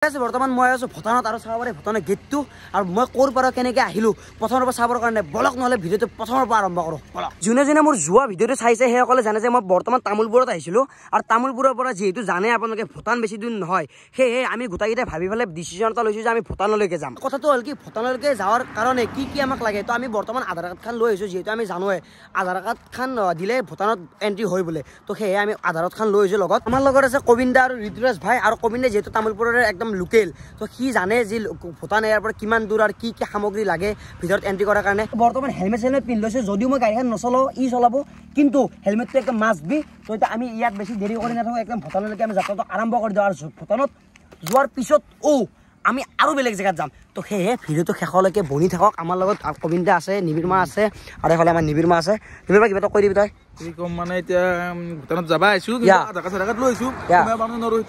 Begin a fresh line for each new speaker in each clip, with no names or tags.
বৰ্তমান মই আছো ভূটানত আৰু চাব পাৰে ভূটানৰ গেটটো আৰু মই ক'ৰ পৰা কেনেকৈ আহিলো প্ৰথমৰ পৰা চাবৰ কাৰণে বলক নহ'লে ভিডিঅ'টো প্ৰথমৰ পৰা আৰম্ভ কৰোঁ বলক। যোনে যোনে মোৰ যোৱা ভিডিঅ'টো চাইছে সেইসকলে জানে যে মই বৰ্তমান তামোলপুৰত আহিছিলোঁ আৰু তামোলপুৰৰ পৰা যিহেতু জানে আপোনালোকে ভূটান বেছি দূৰ নহয়, সেয়েহে আমি গোটেইকেইটাই ভাবি পেলাই ডিচিশ্যন এটা লৈছোঁ যে আমি ভূটানলৈকে যাম। কথাটো হ'ল কি ভূটানলৈকে যোৱাৰ কাৰণে কি কি আমাক লাগে, তো আমি বৰ্তমান আধাৰ কাৰ্ডখন লৈ আহিছোঁ, যিহেতু আমি জানোৱে আধাৰ কাৰ্ডখন দিলে ভূটানত এণ্ট্ৰি হয় বোলে, তো সেয়ে আমি আধাৰ কাৰ্ডখন লৈ আহিছোঁ লগত। আমাৰ লগত আছে কবিন্দা আৰু ঋতুৰাজ ভাই, আৰু কবিন্দা যিহেতু তামোলপুৰৰে একদম লোকেল, তো সি জানে যে ভূটান ইয়াৰ পৰা কিমান দূৰ আৰু কি কি সামগ্ৰী লাগে ভিতৰত এণ্ট্ৰি কৰাৰ কাৰণে। বৰ্তমান হেলমেট চেলমেট পিন্ধি লৈছোঁ, যদিও মই গাড়ীখন নচলাওঁ ই চলাব, কিন্তু হেলমেটটো একদম মাষ্ট বি। তো এতিয়া আমি ইয়াত বেছি দেৰি কৰি নাথাকোঁ, একদম ভূটানলৈকে আমি যাত্ৰাটো আৰম্ভ কৰি দিওঁ, আৰু ভূটানত যোৱাৰ পিছত আমি আৰু বেলেগ জেগাত যাম। তো সেয়েহে ভিডিঅ'টো শেষলৈকে বনি থাকক। আমাৰ লগত কবিন্দা আছে, নিবিৰমা আছে, আৰু এইফালে আমাৰ নিবিৰমা আছে। নিবিৰমা কিবা এটা কৈ দিবি তই।
কি ক'ম মানে এতিয়া ভূটানত যাবা আহিছোঁ, জাগাত লৈ আহিছোঁ,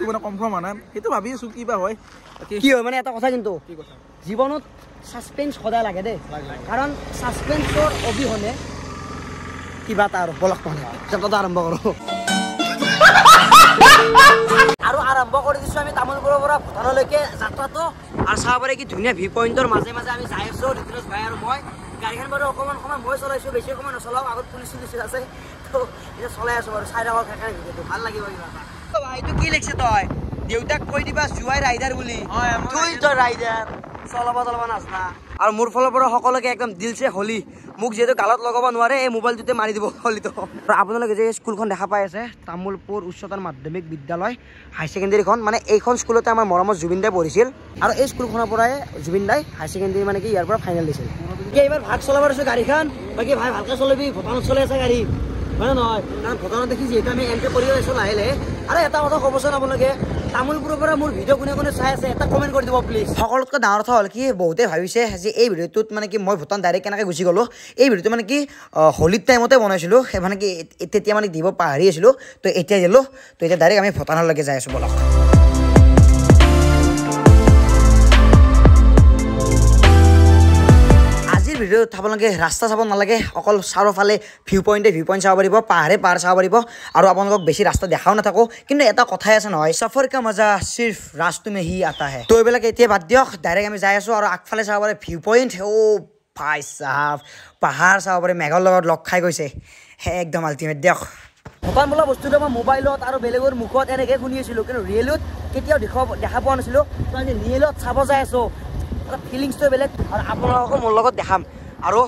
মানে কনফাৰ্ম হোৱা নাই, সেইটো ভাবি আছোঁ কিবা হয় কি হয়। মানে এটা কথা, কিন্তু জীৱনত ছাছপেন্স সদায় লাগে দেই, কাৰণ ছাছপেন্সৰ অবিহনে কিবা এটা আৰু বলক মানে যাত্ৰাটো আৰম্ভ কৰোঁ। আৰু আৰম্ভ কৰি দিছোঁ আমি তামোলপুৰৰ পৰা ভূটানলৈকে যাত্ৰাটো। আৰু চাব পাৰে কি ধুনীয়া ভিউ পইণ্টৰ মাজে মাজে আমি যাই আছোঁ, ঋতুৰাজ ভাই আৰু মই। গাড়ীখন বাৰু অকণমান মই চলাইছোঁ, বেছি অকণমান নচলাওঁ, আগত পুলিচ আছে, তো এতিয়া চলাই আছোঁ বাৰু। চাই থাকক সেইকাৰণে ভিডিঅ'টো ভাল লাগিব কিবা এটা। এইটো কি লিখিছে তই? দেউতাক কৈ দিবা জুৱাই ৰাইডাৰ বুলি, তই ৰাইডাৰ চলাব নাজনা। আৰু মোৰ ফালৰ পৰা সকলোকে একদম দিলছে হলি, মোক যিহেতু গালত লগাব নোৱাৰে, এই মোবাইলটোতে মাৰি দিব হলিটো। আৰু আপোনালোকে যে স্কুলখন দেখা পাই আছে, তামোলপুৰ উচ্চতৰ মাধ্যমিক বিদ্যালয় হাই ছেকেণ্ডেৰীখন, মানে এইখন স্কুলতে আমাৰ মৰমত জুবিন দাই পঢ়িছিল, আৰু এই স্কুলখনৰ পৰাই জুবিন দাই হাই ছেকেণ্ডেৰী মানে কি ইয়াৰ পৰা ফাইনেল দিছিল। এইবাৰ ভাগ চলাব দিছোঁ গাড়ীখন, বাকী ভাই ভালকৈ চলাবি, ভূটানত চলাই আছে গাড়ী, হয় নহয়? কাৰণ ভূটানত দেখি যিহেতু আমি এণ্ট্ৰি কৰি আছোঁ লাহে লাহে। আৰু এটা কথা ক'বচোন আপোনালোকে, তামোলপুৰৰ পৰা মোৰ ভিডিঅ' কোনে চাই আছে এটা কমেণ্ট কৰি দিব প্লিজ। সকলোতকৈ ডাঙৰ কথা হ'ল কি, বহুতে ভাবিছে যে এই ভিডিঅ'টোত মানে কি মই ভূটান ডাইৰেক্ট কেনেকৈ গুচি গ'লোঁ। এই ভিডিঅ'টো মানে কি হোলীৰ টাইমতে বনাইছিলোঁ, মানে কি তেতিয়া মানে দিব পাহৰি আছিলোঁ, তো এতিয়া দিলোঁ। তো এতিয়া ডাইৰেক্ট আমি ভূটানলৈকে যাই আছোঁ বলক। ভিডিঅ' আপোনালোকে ৰাস্তা চাব নালাগে, অকল চাৰিওফালে ভিউ পইণ্ট চাব পাৰিব, পাহাৰ চাব পাৰিব, আৰু আপোনালোকক বেছি ৰাস্তা দেখাও নাথাকোঁ। কিন্তু এটা কথাই আছে নহয়, সফৰ কা মজা চিৰ্ফ ৰাস্তা মে হি আতা হে। তো এইবিলাক এতিয়া বাদ দিয়ক, ডাইৰেক্ট আমি যাই আছোঁ। আৰু আগফালে চাব পাৰে ভিউ পইণ্ট, ভাই চাহাব, পাহাৰ চাব পাৰে, মেঘৰ লগত লগ খাই গৈছে, একদম আল্টিমেট দিয়ক। ভূটান বোলা বস্তুটো মই মোবাইলত আৰু বেলেগৰ মুখত এনেকৈ শুনি আছিলোঁ, কিন্তু ৰিয়েলত কেতিয়াও দেখা পোৱা নাছিলোঁ। তো আমি ৰিয়েলত চাব যাই আছোঁ, ফিলিংছটো বেলেগ, আৰু আপোনালোকক মোৰ লগত দেখাম। আৰু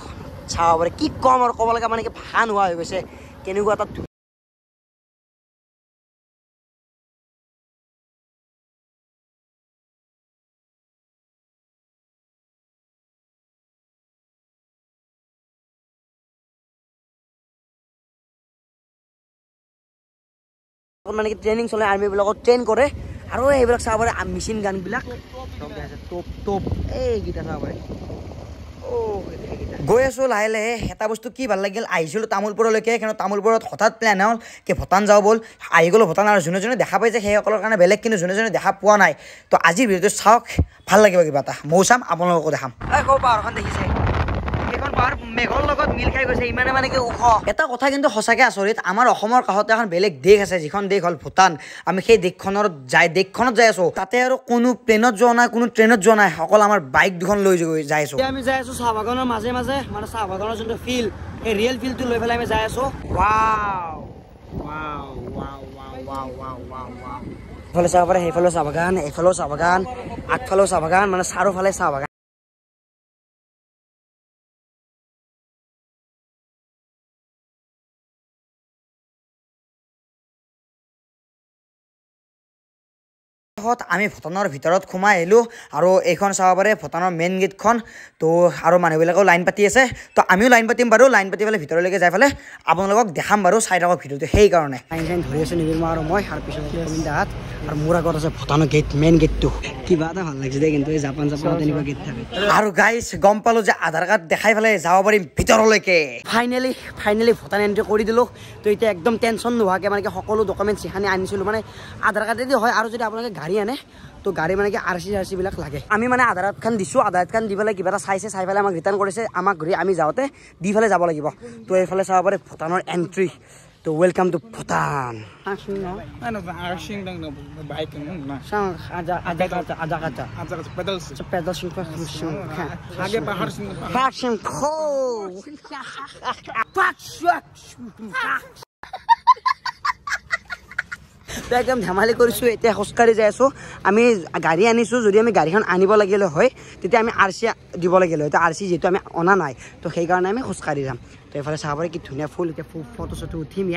চাব পাৰে কি ক'ম, আৰু ক'ব লগা মানে কি ভাষা নোহোৱা হৈ গৈছে, কেনেকুৱা এটা মানে কি ট্ৰেইনিং চলে, আৰ্মিবিলাকক ট্ৰেইন কৰে, আৰু এইবিলাক চাব পাৰে মেচিন গানবিলাক টপ এইকেইটা চাব পাৰে। গৈ আছোঁ লাহে লাহে। এটা বস্তু কি ভাল লাগিল, আহিছিলোঁ তামোলপুৰলৈকে, কিন্তু তামোলপুৰত হঠাৎ প্লেন হ'ল কি ভূটান যাওঁ ব'ল, আহি গ'লোঁ ভূটান। আৰু যোনে দেখা পাইছে সেইসকলৰ কাৰণে বেলেগ, কিন্তু যোনে দেখা পোৱা নাই, তো আজিৰ ভিডিঅ'টো চাওক, ভাল লাগিব কিবা এটা। ময়ো চাম, আপোনালোককো দেখাম। পাহাৰখন দেখিছে, সেইখন পাহাৰ মেঘৰ লগত মিল খাই গৈছে, ইমানে মানে কি ওখ। এটা কথা কিন্তু সঁচাকৈ আচৰিত, আমাৰ অসমৰ কাষতে এখন বেলেগ দেশ আছে, যিখন দেশ হ'ল ভূটান। আমি সেই দেশখনত যাই আছোঁ, তাতে আৰু কোনো প্লেনত যোৱা নাই, কোনো ট্ৰেইনত যোৱা নাই, অকল আমাৰ বাইক দুখন লৈ যাই আছোঁ। আমি যাই আছোঁ চাহ বাগানৰ মাজে মাজে, মানে চাহ বাগানৰ যোনটো ফিল, সেই ৰিয়েল ফিলটো লৈ পেলাই আমি যাই আছোঁ। এইফালে চাব পাৰে, সেইফালেও চাহ বাগান, এইফালেও চাহ বাগান, আগফালেও চাহ বাগান, মানে চাৰিওফালে চাহ বাগান। আমি ভূটানৰ ভিতৰত সোমাই আহিলোঁ, আৰু এইখন চাব পাৰে ভূটানৰ মেইন গেটখন। তো আৰু মানুহবিলাকেও লাইন পাতি আছে, তো আমিও লাইন পাতিম বাৰু। লাইন পাতি পেলাই ভিতৰলৈকে যাই পেলাই আপোনালোকক দেখাম বাৰু, চাই থাকক ভিডিঅ'টো। সেইকাৰণে লাইন ধৰি আছোঁ নিবিৰমা আৰু মই, আৰু পিছত কবিন্দাহাত, আৰু মোৰ আগত আছে ভূটানৰ গেট, মেইন গেটটো। কিবা এটা ভাল লাগিছে দেই, কিন্তু এই জাপানত এনেকুৱা গেট থাকে। আৰু গাইজ গম পালোঁ যে আধাৰ কাৰ্ড দেখাই পেলাই যাব পাৰিম ভিতৰলৈকে। ফাইনেলি ভূটান এণ্ট্ৰি কৰি দিলোঁ। তো এতিয়া একদম টেনশ্যন নোহোৱাকৈ মানে কি সকলো ডকুমেণ্টছ যিখিনি আনিছিলোঁ, মানে আধাৰ কাৰ্ডেদি হয়, আৰু যদি আপোনালোকে গাড়ী আনে, তো গাড়ী মানে কি RC বিলাক লাগে। আমি মানে আধাৰ কাৰ্ডখন দিছোঁ, আধাৰ কাৰ্ড দি পেলাই কিবা এটা চাই পেলাই আমাক ৰিটাৰ্ণ কৰিছে, আমাক ঘূৰি আমি যাওঁতে দি পেলাই যাব লাগিব। তো এইফালে চাব পাৰে ভূটানৰ এণ্ট্ৰি,
তো ওয়েলকাম টু ভুটান একদম ধেমালি কৰিছোঁ এতিয়া খোজকাঢ়ি যাই আছোঁ আমি গাড়ী আনিছোঁ যদি আমি গাড়ীখন আনিব লাগিলে হয় তেতিয়া আমি আৰ চি দিব লাগিলে হয় আৰ চি যিহেতু আমি অনা নাই তো সেইকাৰণে আমি খোজকাঢ়ি যাম তো এইফালে চাব পাৰি কি ধুনীয়া ফুল এতিয়া ফটো চটো উঠিম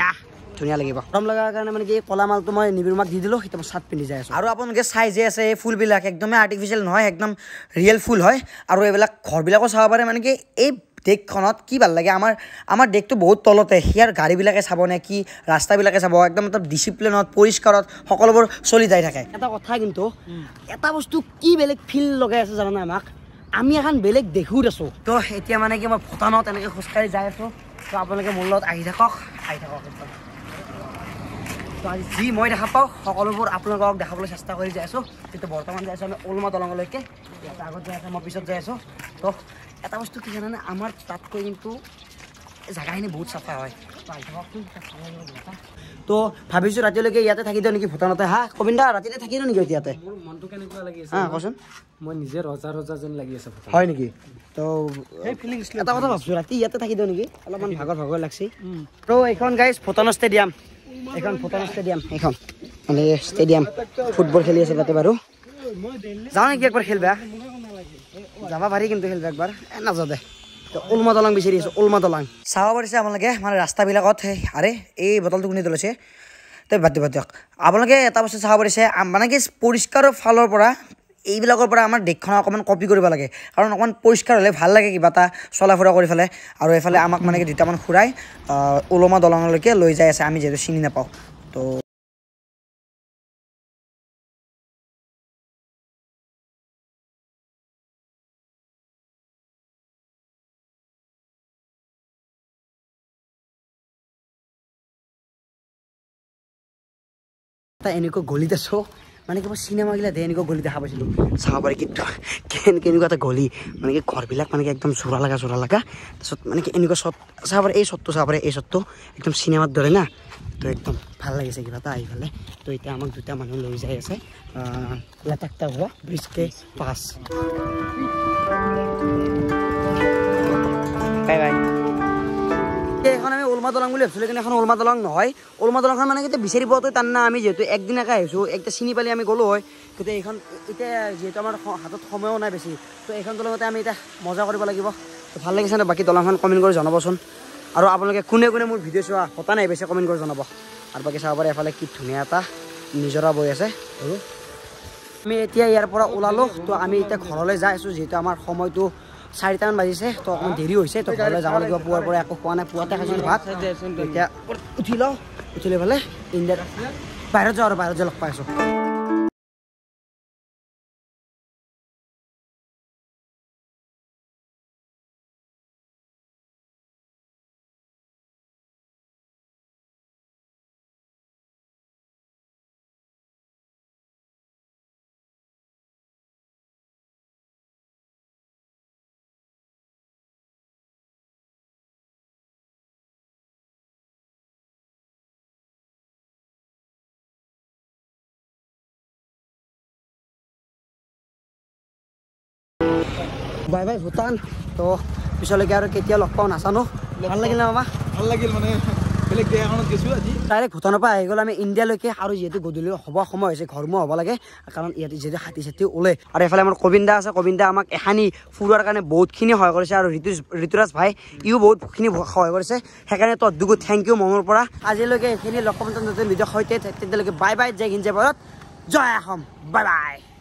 ধুনীয়া লাগিব গৰম লগাৰ কাৰণে মানে কি কলা মালটো মই নিবিড়মাক দি দিলোঁ এতিয়া মই চাৰ্ট পিন্ধি যাই আছোঁ আৰু আপোনালোকে চাই যে আছে এই ফুলবিলাক একদমেই আৰ্টিফিচিয়েল নহয় একদম ৰিয়েল ফুল হয় আৰু এইবিলাক ঘৰবিলাকো চাব পাৰে মানে কি এই দেশখনত কি ভাল লাগে আমাৰ দেশটো বহুত তলতে ইয়াৰ গাড়ীবিলাকে চাব নে কি ৰাস্তাবিলাকে চাব একদম ডিচিপ্লিনত পৰিষ্কাৰত সকলোবোৰ চলি যাই থাকে এটা কথা কিন্তু এটা বস্তু কি বেলেগ ফিল লগাই আছে জানানে আমাক আমি এখন বেলেগ দেশত আছোঁ তো এতিয়া মানে কি মই ভূটানত এনেকৈ খোজকাঢ়ি যাই আছোঁ তো আপোনালোকে মোৰ লগত আহি থাকক একদম তো আজি যি মই দেখা পাওঁ সকলোবোৰ আপোনালোকক দেখাবলৈ চেষ্টা কৰি যাই আছোঁ কিন্তু বৰ্তমান যাই আছোঁ আমি ওলমা দলঙলৈকে ইয়াত আগত যাই আছোঁ মই পিছত যাই আছোঁ তো এটা বস্তু কি জানানে আমাৰ তাতকৈ কিন্তু জেগাখিনি বহুত চাফা হয় তো ভাবিছোঁ ৰাতিলৈকে ইয়াতে থাকি দিওঁ নেকি ভূটানতে কবিন্দা ৰাতিতে থাকি দিওঁ নেকি ইয়াতে
মোৰ মনটো কেনেকুৱা লাগি আছে
কচোন
মই নিজে ৰজা যেন লাগি আছে
হয় নেকি তো এটা কথা ভাবছোঁ ৰাতি ইয়াতে থাকি দিওঁ নেকি অলপমান ভাগৰ লাগছি তো এইখন গাইজ ভূটানৰ ষ্টেডিয়াম এইখন মানে ষ্টেডিয়াম ফুটবল খেলি আছে তাতে বাৰু যাওঁ নেকি একবাৰ খেলবা যাবা পাৰি কিন্তু খেলবা একবাৰ নাযাওঁ দে ওলমা দলং বিচাৰি আছোঁ ওলমা দলং চাব পাৰিছে আপোনালোকে মানে ৰাস্তাবিলাকত আৰে এই বটলটো কোনে তুলিছে তো বাদ দিয়ক আপোনালোকে এটা বস্তু চাব পাৰিছে মানে কি পৰিষ্কাৰৰ ফালৰ পৰা এইবিলাকৰ পৰা আমাৰ দেশখনক অকণমান কপি কৰিব লাগে কাৰণ অকণমান পৰিষ্কাৰ হ'লে ভাল লাগে কিবা এটা চলা ফুৰা কৰি পেলাই আৰু এইফালে আমাক মানে কি দুটামান খুৰাই ওলমা দলঙলৈকে লৈ যাই আছে আমি যিহেতু চিনি নাপাওঁ তো এনেকুৱা গলিত আছোঁ মানে কিবা চিনেমাগিলা দে এনেকুৱা গলি দেখা পাইছিলোঁ চাব পাৰি কিন্তু কেনেকুৱা এটা গলি মানে কি ঘৰবিলাক মানে কি একদম জোৰা লগা তাৰপিছত মানে কি এনেকুৱা শ্বট চাব পাৰে এই শ্বটটো একদম চিনেমাৰ দৰে না তো একদম ভাল লাগিছে কিবা এটা আহি পেলাই তো এতিয়া আমাক দুটা মানুহ লৈ যাই আছে লেটাকটা হোৱা ব্ৰিজকে পাছ বাই বাই এখন আমি ওলমা দলং বুলি ভাবিছিলোঁ কিন্তু এখন ওলমা দলং নহয় ওলমা দলংখন মানে এতিয়া বিচাৰি পোৱাটো টান না আমি যিহেতু একদিনাকৈ আহিছোঁ একটা চিনি পালি আমি গ'লোঁ হয় কিন্তু এইখন এতিয়া যিহেতু আমাৰ হাতত সময়ো নাই বেছি তো এইখন দলঙতে আমি এতিয়া মজা কৰিব লাগিব তো ভাল লাগিছে নে বাকী দলংখন কমেণ্ট কৰি জনাবচোন আৰু আপোনালোকে কোনে মোৰ ভিডিঅ' চোৱা হতা নাই বেছি কমেণ্ট কৰি জনাব আৰু বাকী চাব পাৰে এফালে কি ধুনীয়া এটা নিজৰা বৈ আছে আৰু আমি এতিয়া ইয়াৰ পৰা ওলালোঁ তো আমি এতিয়া ঘৰলৈ যাই আছোঁ যিহেতু আমাৰ সময়টো 4টামান বাজিছে তো অকণমান দেৰি হৈছে তো ঘৰলৈ যাব লাগিব পুৱাৰ পৰা একো খোৱা নাই পুৱাতে খাইছোঁ ভাত এতিয়া উঠি লৈ পেলাই ইণ্ডিয়াত বাহিৰত যাওঁ আৰু বাহিৰত লগ পাই আছোঁ বাই বাই ভূটান তো পিছলৈকে আৰু কেতিয়া লগ পাওঁ নাজানো ভাল লাগিল না মামা
ভাল লাগিল মানে বেলেগ দেশ এখনত গৈছোঁ আজি
ডাইৰেক্ট ভূটানৰ পৰা আহি গ'ল আমি ইণ্ডিয়ালৈকে আৰু যিহেতু গধূলি হ'ব সময় হৈছে ঘৰমুৱা হ'ব লাগে কাৰণ ইয়াতে যিহেতু হাতী চাতি ওলে আৰু এইফালে আমাৰ কবিন্দা আছে কবিন্দা আমাক এখানি ফুৰোৱাৰ কাৰণে বহুতখিনি সহায় কৰিছে আৰু ঋতুৰাজ ভাই ইও বহুতখিনি সহায় কৰিছে সেইকাৰণে তদুকো থেংক ইউ মনৰ পৰা আজিলৈকে এইখিনি লগ পাম নতুন ভিডিঅ' সৈতে তেতিয়ালৈকে বাই বাই জয় হিন্দ জয় ভাৰত জয় অসম বাই বাই